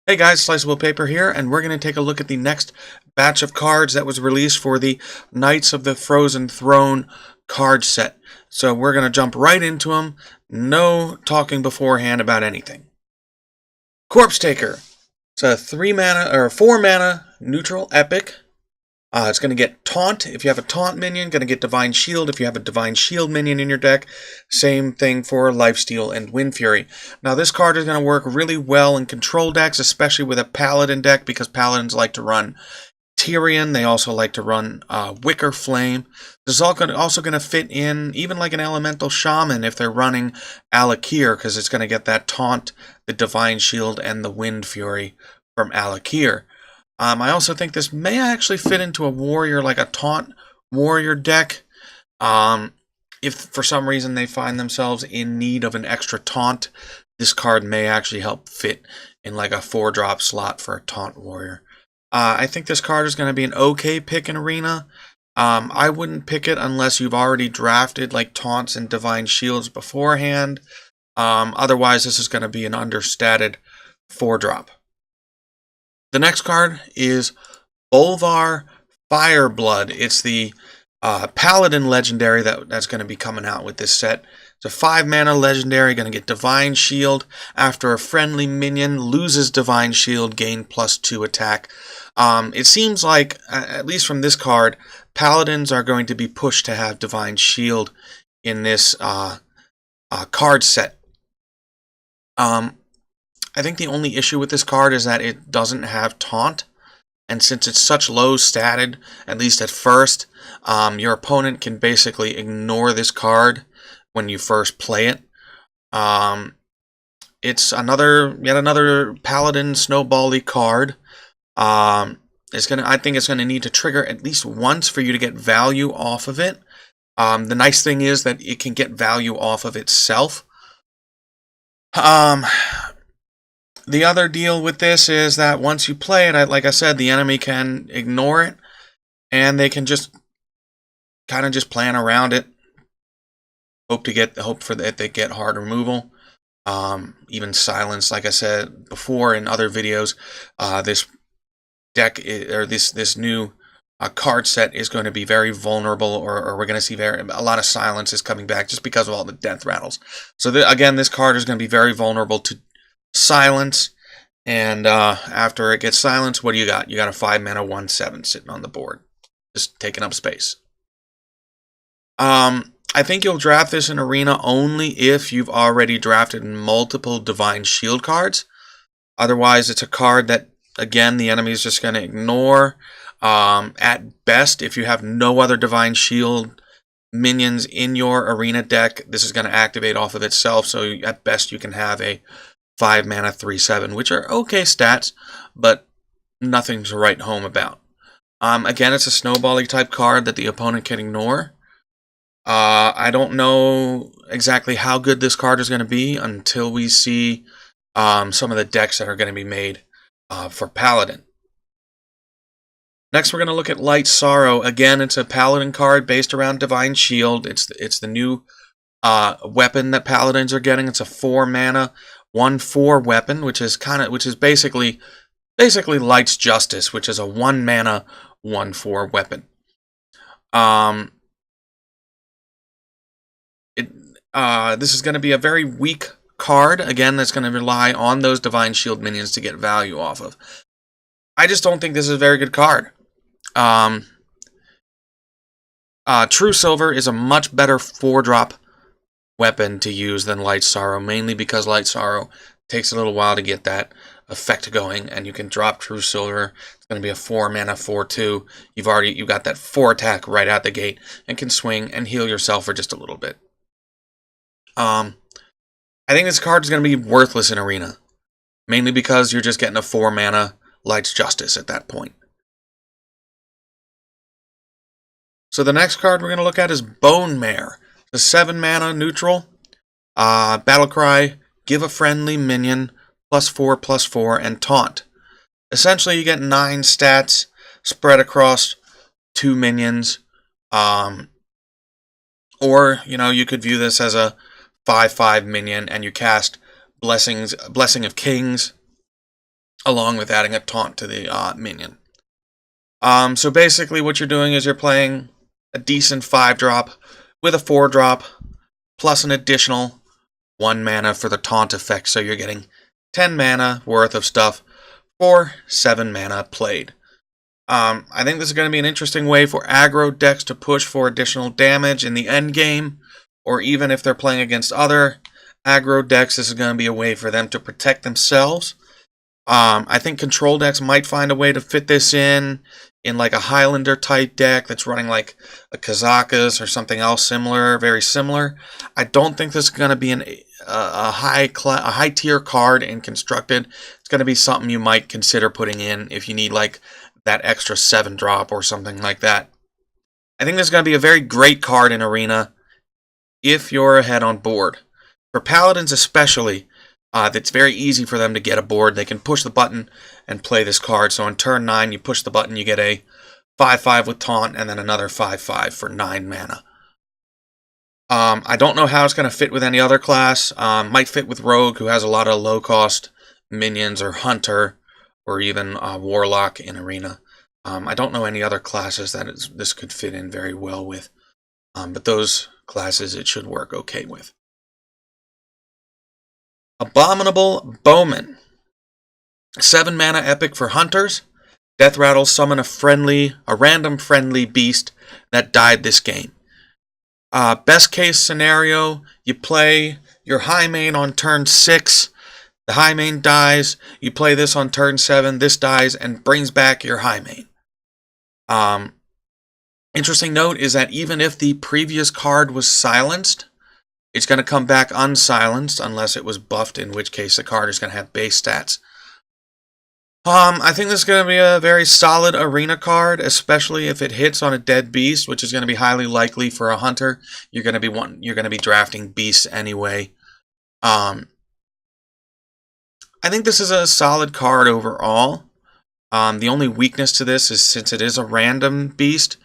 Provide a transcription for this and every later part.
Hey guys, SliceablePaper here, and we're going to take a look at the next batch of cards that was released for the Knights of the Frozen Throne card set. So we're going to jump right into them, no talking beforehand about anything. Corpse Taker. It's a 4 mana neutral epic. It's going to get Taunt if you have a Taunt minion, going to get Divine Shield if you have a Divine Shield minion in your deck. Same thing for Lifesteal and Wind Fury. Now this card is going to work really well in control decks, especially with a Paladin deck, because Paladins like to run Tyrion. They also like to run Wicker Flame. This is also going to fit in even like an Elemental Shaman if they're running Alakir, because it's going to get that Taunt, the Divine Shield, and the Wind Fury from Alakir. I also think this may actually fit into a warrior, like a taunt warrior deck. If for some reason they find themselves in need of an extra taunt, this card may actually help fit in like a 4-drop slot for a taunt warrior. I think this card is going to be an okay pick in Arena. I wouldn't pick it unless you've already drafted like taunts and divine shields beforehand. Otherwise, this is going to be an understated 4-drop. The next card is Bolvar Fireblood. It's the Paladin legendary that's going to be coming out with this set. It's a 5 mana legendary, going to get Divine Shield. After a friendly minion loses Divine Shield, gain +2 attack. It seems like, at least from this card, Paladins are going to be pushed to have Divine Shield in this card set. I think the only issue with this card is that it doesn't have Taunt, and since it's such low statted, at least at first, your opponent can basically ignore this card when you first play it. It's yet another Paladin snowball-y card. I think it's gonna need to trigger at least once for you to get value off of it. The nice thing is that it can get value off of itself. The other deal with this is that once you play it, like I said, the enemy can ignore it, and they can just kind of just plan around it. Hope for that they get hard removal, even silence. Like I said before in other videos, this deck or this new card set is going to be very vulnerable, or we're going to see a lot of silence is coming back just because of all the death rattles. So again, this card is going to be very vulnerable to silence, and after it gets silenced, what do you got? You got a 5 mana 1/7 sitting on the board, just taking up space. I think you'll draft this in Arena only if you've already drafted multiple Divine Shield cards. Otherwise, it's a card that, again, the enemy is just going to ignore. At best, if you have no other Divine Shield minions in your Arena deck, this is going to activate off of itself, so at best you can have a 5 mana 3/7, which are okay stats, but nothing to write home about. Again, it's a snowbally type card that the opponent can ignore. I don't know exactly how good this card is going to be until we see some of the decks that are going to be made for Paladin. Next, we're going to look at Light Sorrow. Again, it's a Paladin card based around Divine Shield. It's the new weapon that Paladins are getting. It's a 4 mana 1/4 weapon, which is basically Light's Justice, which is a 1 mana 1/4 weapon. This is going to be a very weak card. Again, that's going to rely on those Divine Shield minions to get value off of. I just don't think this is a very good card. True Silver is a much better 4-drop weapon to use than Light Sorrow, mainly because Light Sorrow takes a little while to get that effect going, and you can drop True Silver. It's going to be a 4 mana 4/2. You've got that 4 attack right out the gate, and can swing and heal yourself for just a little bit. I think this card is going to be worthless in Arena, mainly because you're just getting a 4 mana Light's Justice at that point. So the next card we're going to look at is Bone Mare. The 7 mana neutral, Battlecry, give a friendly minion +4/+4 and taunt. Essentially, you get 9 stats spread across 2 minions. Or you could view this as a 5/5 minion, and you cast Blessing of Kings. along with adding a taunt to the minion. So basically what you're doing is you're playing a decent 5-drop with a 4-drop plus an additional 1 mana for the taunt effect, so you're getting 10 mana worth of stuff for 7 mana played. I think this is going to be an interesting way for aggro decks to push for additional damage in the end game, or even if they're playing against other aggro decks, this is going to be a way for them to protect themselves. I think control decks might find a way to fit this in like a Highlander type deck that's running like a Kazakas or something else similar, very similar. I don't think this is going to be a high tier card in Constructed. It's going to be something you might consider putting in if you need like that extra 7-drop or something like that. I think this is going to be a very great card in Arena if you're ahead on board. For Paladins especially, it's very easy for them to get a board. They can push the button and play this card. So on turn 9, you push the button, you get a 5/5 with taunt, and then another 5/5 for 9 mana. I don't know how it's going to fit with any other class. Might fit with Rogue, who has a lot of low-cost minions, or Hunter, or even Warlock in Arena. I don't know any other classes that this could fit in very well with. But those classes it should work okay with. Abominable Bowman. 7 mana epic for hunters. Death Rattle, summon a random friendly beast that died this game. Best case scenario, you play your high main on turn 6. The high main dies. You play this on turn 7. This dies and brings back your high main. Interesting note is that even if the previous card was silenced, it's going to come back unsilenced unless it was buffed, in which case the card is going to have base stats. I think this is going to be a very solid arena card, especially if it hits on a dead beast, which is going to be highly likely for a hunter. You're going to be drafting beasts anyway. I think this is a solid card overall. The only weakness to this is since it is a random beast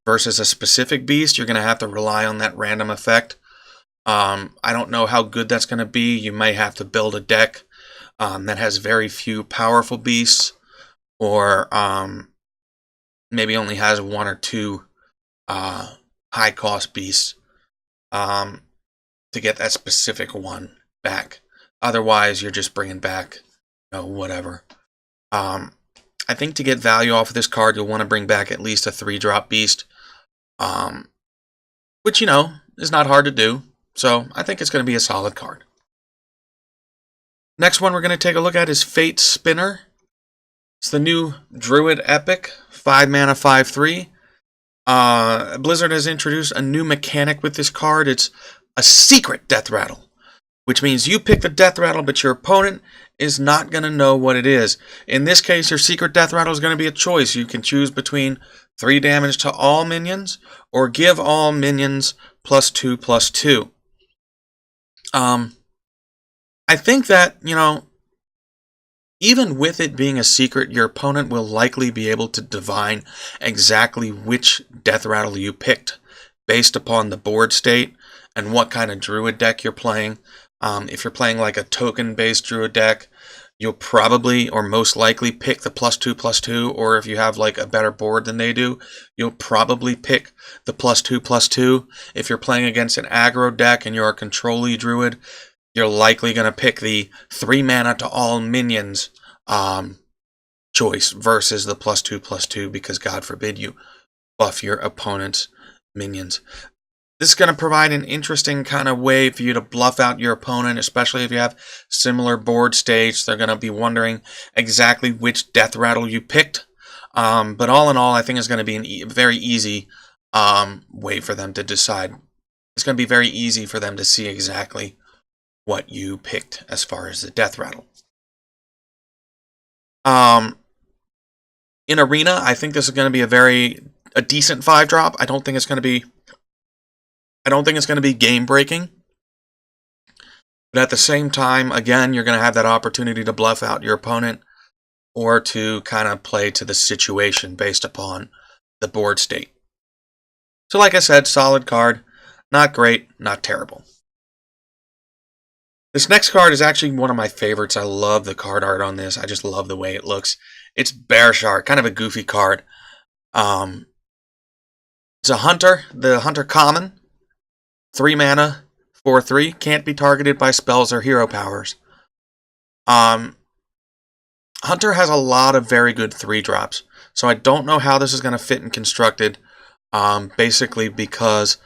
versus a specific beast, you're going to have to rely on that random effect. I don't know how good that's going to be. You might have to build a deck that has very few powerful beasts, or maybe only has 1 or 2 high-cost beasts to get that specific one back. Otherwise, you're just bringing back, whatever. I think to get value off of this card, you'll want to bring back at least a 3-drop beast, which, is not hard to do. So I think it's going to be a solid card. Next one we're going to take a look at is Fate Spinner. It's the new Druid Epic, 5 mana, 5/3. Blizzard has introduced a new mechanic with this card. It's a secret Death Rattle, which means you pick the Death Rattle, but your opponent is not going to know what it is. In this case, your secret Death Rattle is going to be a choice. You can choose between 3 damage to all minions, or give all minions +2/+2. I think that, even with it being a secret, your opponent will likely be able to divine exactly which Death Rattle you picked based upon the board state and what kind of Druid deck you're playing. If you're playing like a token-based Druid deck, you'll probably or most likely pick the +2/+2, or if you have like a better board than they do, you'll probably pick the +2/+2. If you're playing against an aggro deck and you're a control-y Druid, you're likely going to pick the 3 mana to all minions choice versus the +2/+2, because God forbid you buff your opponent's minions. This is going to provide an interesting kind of way for you to bluff out your opponent, especially if you have similar board states. They're going to be wondering exactly which Death Rattle you picked. But all in all, I think it's going to be a very easy way for them to decide. It's going to be very easy for them to see exactly what you picked as far as the Death Rattle. In Arena, I think this is going to be a decent 5-drop. I don't think it's going to be game breaking. But at the same time, again, you're going to have that opportunity to bluff out your opponent or to kind of play to the situation based upon the board state. So like I said, solid card. Not great, not terrible. This next card is actually one of my favorites. I love the card art on this. I just love the way it looks. It's Bear Shark, kind of a goofy card. Um, it's a Hunter, the Hunter Common, 3 mana, 4/3, can't be targeted by spells or hero powers. Hunter has a lot of very good 3-drops, so I don't know how this is going to fit in Constructed, basically because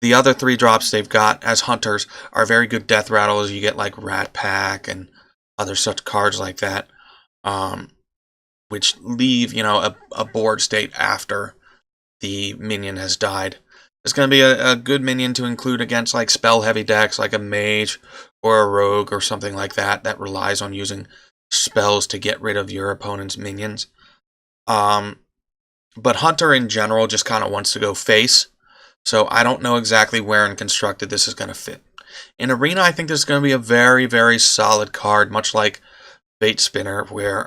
the other 3-drops they've got as Hunters are very good death rattles. You get like Rat Pack and other such cards like that, which leave, a board state after the minion has died. It's going to be a good minion to include against like spell-heavy decks like a mage or a rogue or something like that relies on using spells to get rid of your opponent's minions. But Hunter in general just kind of wants to go face, so I don't know exactly where in Constructed this is going to fit. In Arena, I think this is going to be a very, very solid card, much like Bait Spinner, where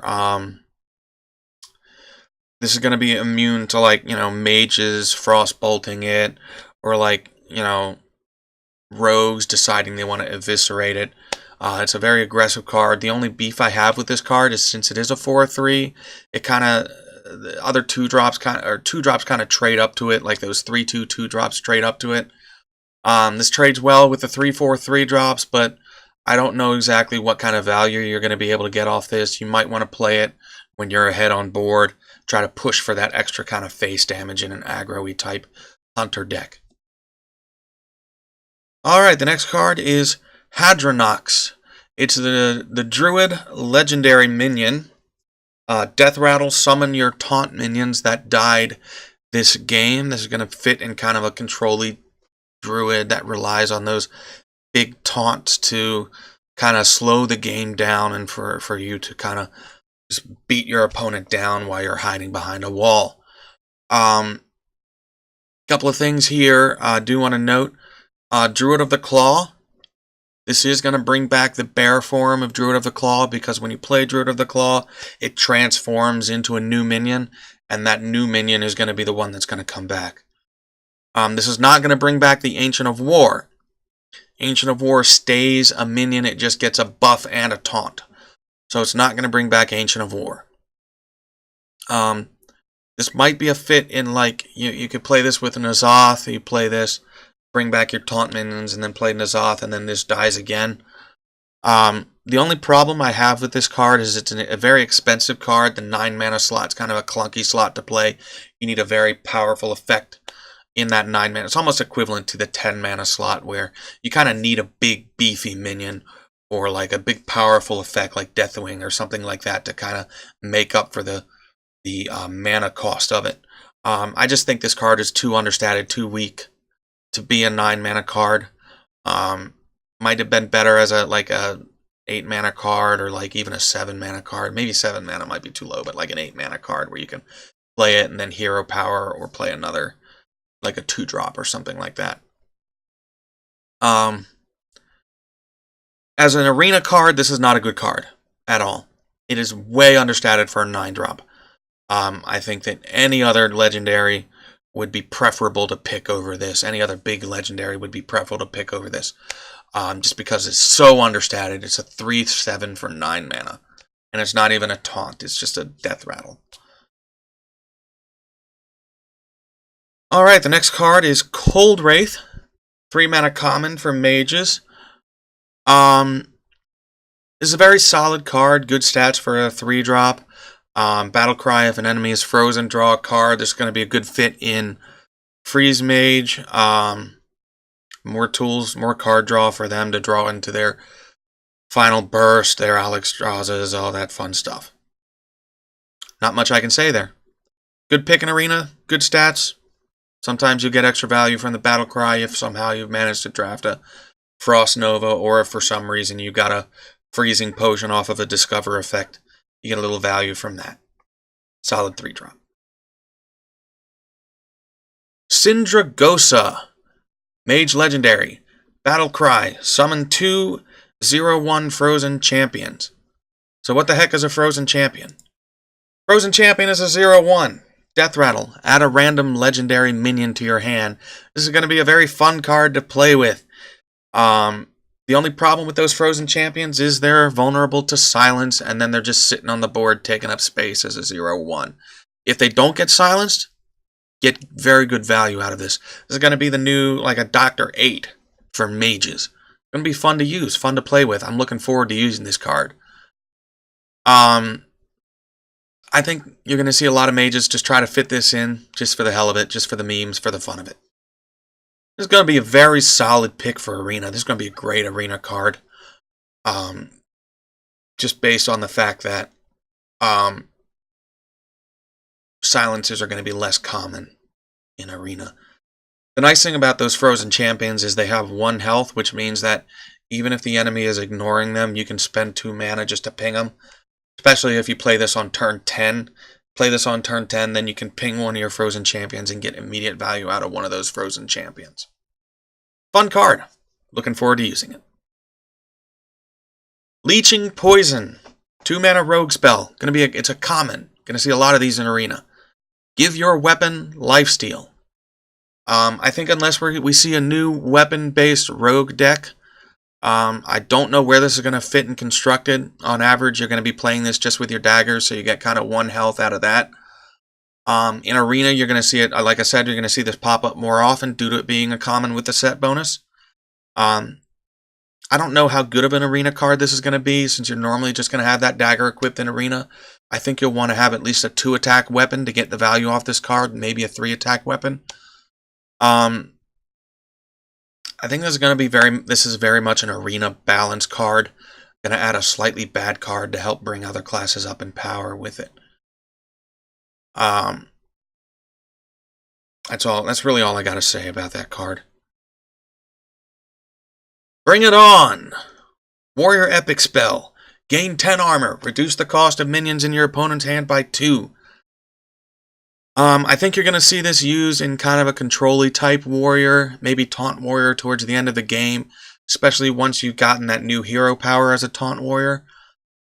this is going to be immune to, like, mages frostbolting it, or, like, rogues deciding they want to eviscerate it. It's a very aggressive card. The only beef I have with this card is since it is a 4/3, it kind of, the other 2-drops kind of trade up to it, like those 3/2 2-drops trade up to it. This trades well with the 3/4 3-drops, but I don't know exactly what kind of value you're going to be able to get off this. You might want to play it when you're ahead on board. Try to push for that extra kind of face damage in an aggro-y type Hunter deck. Alright, the next card is Hadronox. It's the Druid legendary minion. Death Rattle, summon your taunt minions that died this game. This is going to fit in kind of a control-y Druid that relies on those big taunts to kind of slow the game down and for you to kind of just beat your opponent down while you're hiding behind a wall. Couple of things here I do want to note. Druid of the Claw. This is going to bring back the bear form of Druid of the Claw, because when you play Druid of the Claw, it transforms into a new minion, and that new minion is going to be the one that's going to come back. This is not going to bring back the Ancient of War. Ancient of War stays a minion, it just gets a buff and a taunt. So it's not going to bring back Ancient of War. This might be a fit in, like, you could play this with an Azoth, you play this, bring back your taunt minions, and then play N'Zoth, and then this dies again. The only problem I have with this card is it's a very expensive card. The 9 mana slot's kind of a clunky slot to play. You need a very powerful effect in that 9 mana. It's almost equivalent to the 10 mana slot, where you kind of need a big beefy minion, or like a big powerful effect like Deathwing or something like that to kind of make up for the mana cost of it. I just think this card is too understated, too weak to be a 9 mana card. Might have been better as a 8 mana card, or like even a 7 mana card. Maybe 7 mana might be too low, but like an 8 mana card where you can play it and then hero power, or play another, like a 2-drop or something like that. As an arena card, this is not a good card at all. It is way understated for a 9-drop. I think that any other legendary would be preferable to pick over this. Any other big legendary would be preferable to pick over this. Just because it's so understated. It's a 3/7 for 9 mana. And it's not even a taunt. It's just a death rattle. Alright, the next card is Cold Wraith. 3 mana common for mages. This is a very solid card. Good stats for a 3-drop. Battle Cry, if an enemy is frozen, draw a card. There's going to be a good fit in Freeze Mage. More tools, more card draw for them to draw into their final burst, their Alexstrasza's, all that fun stuff. Not much I can say there. Good pick in Arena, good stats. Sometimes you get extra value from the Battle Cry if somehow you've managed to draft a Frost Nova, or if for some reason you got a freezing potion off of a Discover effect. You get a little value from that. Solid 3-drop. Syndragosa. Mage Legendary. Battle Cry. Summon 2 0/1 Frozen Champions. So what the heck is a Frozen Champion? Frozen Champion is a 0/1. Death Rattle. Add a random legendary minion to your hand. This is going to be a very fun card to play with. The only problem with those frozen champions is they're vulnerable to silence, and then they're just sitting on the board taking up space as a 0/1. If they don't get silenced, get very good value out of this. This is going to be the new, like a Dr. 8 for mages. It's going to be fun to use, fun to play with. I'm looking forward to using this card. I think you're going to see a lot of mages just try to fit this in just for the hell of it, just for the memes, for the fun of it. This is going to be a very solid pick for Arena. This is going to be a great Arena card. Just based on the fact that silences are going to be less common in Arena. The nice thing about those frozen champions is they have 1 health, which means that even if the enemy is ignoring them, you can spend 2 mana just to ping them. Especially if you play this on turn 10. Play this on turn 10, then you can ping one of your frozen champions and get immediate value out of one of those frozen champions. Fun card. Looking forward to using it. Leeching Poison. 2 mana rogue spell. It's a common. Gonna see a lot of these in Arena. Give your weapon lifesteal. I think unless we see a new weapon-based rogue deck, I don't know where this is going to fit and constructed. On average, you're going to be playing this just with your daggers, so you get kind of 1 health out of that. In Arena, you're going to see it, like I said, you're going to see this pop up more often due to it being a common with the set bonus. I don't know how good of an Arena card this is going to be, since you're normally just going to have that dagger equipped in Arena. I think you'll want to have at least a 2-attack weapon to get the value off this card, maybe a 3-attack weapon. I think this is going to be this is very much an Arena balance card. Going to add a slightly bad card to help bring other classes up in power with it. That's really all I got to say about that card. Bring it on! Warrior Epic Spell. Gain 10 armor. Reduce the cost of minions in your opponent's hand by 2. I think you're going to see this used in kind of a control-y type warrior, maybe taunt warrior towards the end of the game, especially once you've gotten that new hero power as a taunt warrior,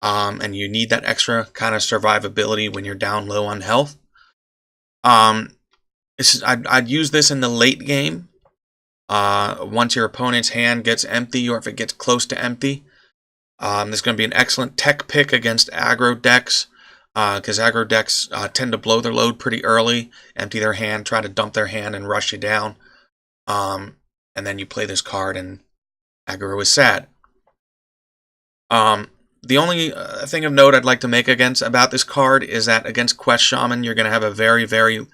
and you need that extra kind of survivability when you're down low on health. I'd use this in the late game, once your opponent's hand gets empty or if it gets close to empty. This is going to be an excellent tech pick against aggro decks. Because aggro decks tend to blow their load pretty early, empty their hand, try to dump their hand, and rush you down. And then you play this card, and aggro is sad. The only thing of note I'd like to make about this card is that against Quest Shaman, you're going to have a very, very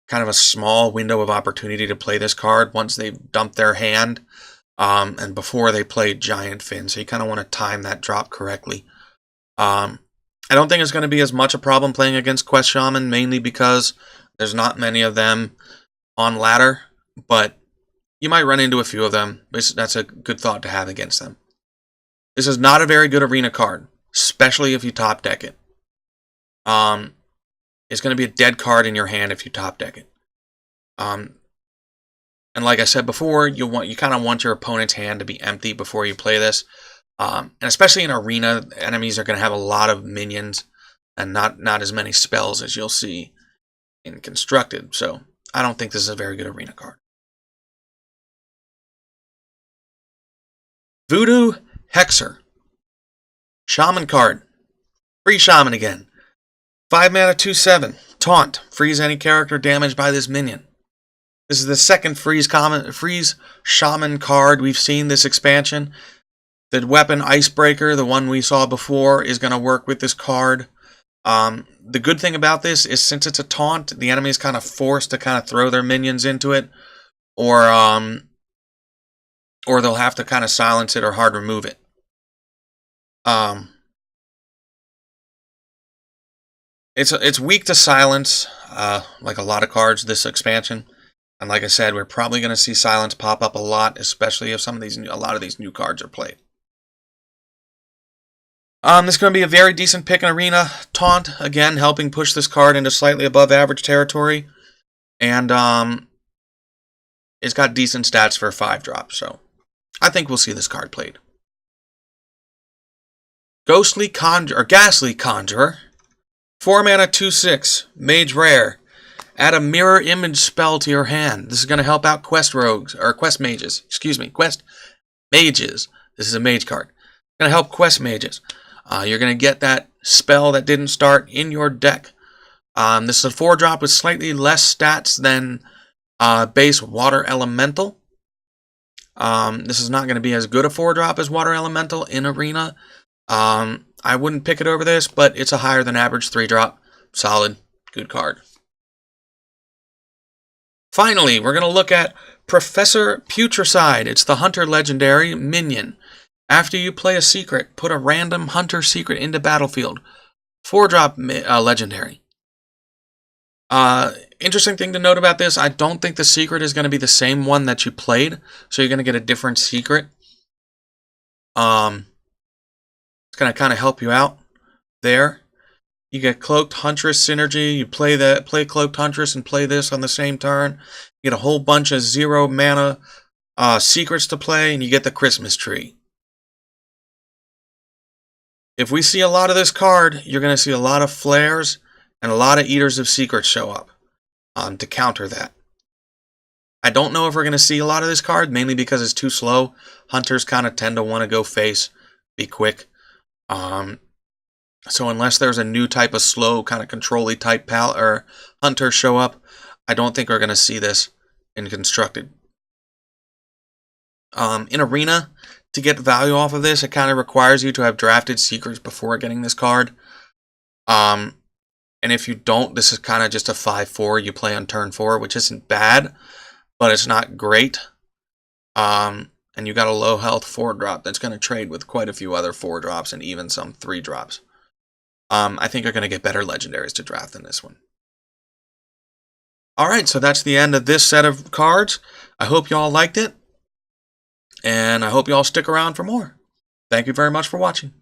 kind of a small window of opportunity to play this card once they've dumped their hand, and before they play Giant Fin. So you kind of want to time that drop correctly. I don't think it's going to be as much a problem playing against Quest Shaman, mainly because there's not many of them on ladder, but you might run into a few of them. That's a good thought to have against them. This is not a very good Arena card, especially if you top deck it. It's going to be a dead card in your hand if you top deck it. And like I said before, you kind of want your opponent's hand to be empty before you play this. And especially in Arena, enemies are going to have a lot of minions and not as many spells as you'll see in Constructed. So I don't think this is a very good Arena card. Voodoo Hexer. Shaman card. Free Shaman again. 5 mana, 2/7. Taunt. Freeze any character damaged by this minion. This is the second freeze Shaman card we've seen this expansion. The weapon Icebreaker, the one we saw before, is going to work with this card. The good thing about this is since it's a taunt, the enemy is kind of forced to kind of throw their minions into it, or they'll have to kind of silence it or hard remove it. It's weak to silence, like a lot of cards this expansion. And like I said, we're probably going to see silence pop up a lot, especially if a lot of these new cards are played. This is going to be a very decent pick in Arena. Taunt, again, helping push this card into slightly above average territory. And it's got decent stats for a 5-drop, so I think we'll see this card played. Ghastly Conjurer. 4 mana, 2/6. Mage Rare. Add a mirror image spell to your hand. This is going to help out Quest Mages. This This is a mage card. It's going to help quest mages. You're going to get that spell that didn't start in your deck. This is a 4-drop with slightly less stats than base Water Elemental. This is not going to be as good a 4-drop as Water Elemental in Arena. I wouldn't pick it over this, but it's a higher than average 3-drop. Solid. Good card. Finally, we're going to look at Professor Putricide. It's the Hunter Legendary minion. After you play a secret, put a random Hunter secret into battlefield. 4-drop Legendary. Interesting thing to note about this, I don't think the secret is going to be the same one that you played, so you're going to get a different secret. It's going to kind of help you out there. You get Cloaked Huntress synergy. You play Cloaked Huntress and play this on the same turn. You get a whole bunch of 0 mana secrets to play, and you get the Christmas tree. If we see a lot of this card, you're going to see a lot of flares and a lot of Eaters of Secrets show up to counter that. I don't know if we're going to see a lot of this card, mainly because it's too slow. Hunters kind of tend to want to go face, be quick. So unless there's a new type of slow, kind of control-y type hunter show up, I don't think we're going to see this in Constructed. In Arena, to get value off of this, it kind of requires you to have drafted secrets before getting this card. And if you don't, this is kind of just a 5/4 you play on turn 4, which isn't bad, but it's not great. And you got a low health 4-drop that's going to trade with quite a few other 4-drops and even some 3-drops. I think you're going to get better legendaries to draft than this one. Alright, so that's the end of this set of cards. I hope you all liked it, and I hope you all stick around for more. Thank you very much for watching.